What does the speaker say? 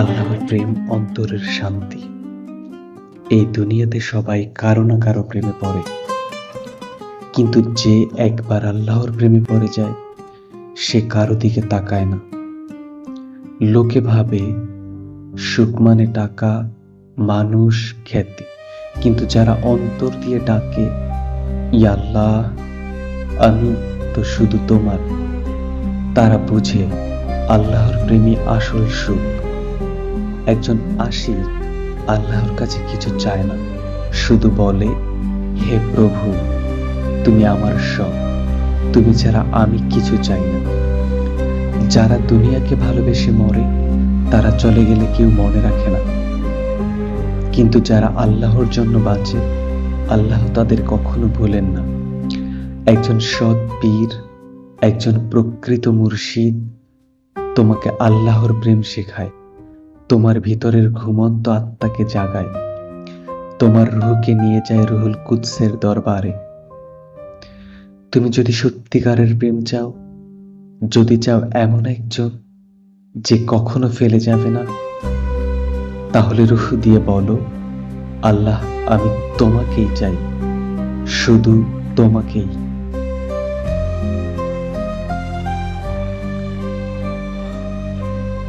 আল্লাহর প্রেম অন্তরের শান্তি। এই দুনিয়াতে সবাই কারো না কারো প্রেমে পড়ে, কিন্তু যে একবার আল্লাহর প্রেমে পড়ে যায় সে কারো দিকে তাকায় না। লোকে ভাবে সুখ মানে টাকা, মানুষ, খ্যাতি, কিন্তু যারা অন্তর দিয়ে ডাকে, ইয়া আল্লাহ, আমি তো শুধু তোমার, তারা বুঝে আল্লাহর প্রেমই আসল সুখ। একজন আশিক আল্লাহর কাছে কিছু চায় না, শুধু বলে, হে প্রভু, তুমি আমার সব, তুমি ছাড়া আমি কিছু চাই না। যারা দুনিয়াকে ভালোবেসে মরে তারা চলে গেলে কেউ মনে রাখে না, কিন্তু যারা আল্লাহর জন্য বাঁচে আল্লাহ তাদের কখনো ভোলেন না। একজন সৎ পীর, একজন প্রকৃত মুর্শিদ তোমাকে আল্লাহর প্রেম শেখায়, তোমার ভিতরের ঘুমন্ত আত্মাকে জাগায়, তোমার রুহকে নিয়ে যায় রুহুল কুদসের দরবারে। তুমি যদি সত্যিকারের প্রেম চাও, যদি চাও এমন একজন যে কখনো ফেলে যাবে না, তাহলে রুহ দিয়ে বলো, আল্লাহ, আমি তোমাকেই চাই, শুধু তোমাকেই।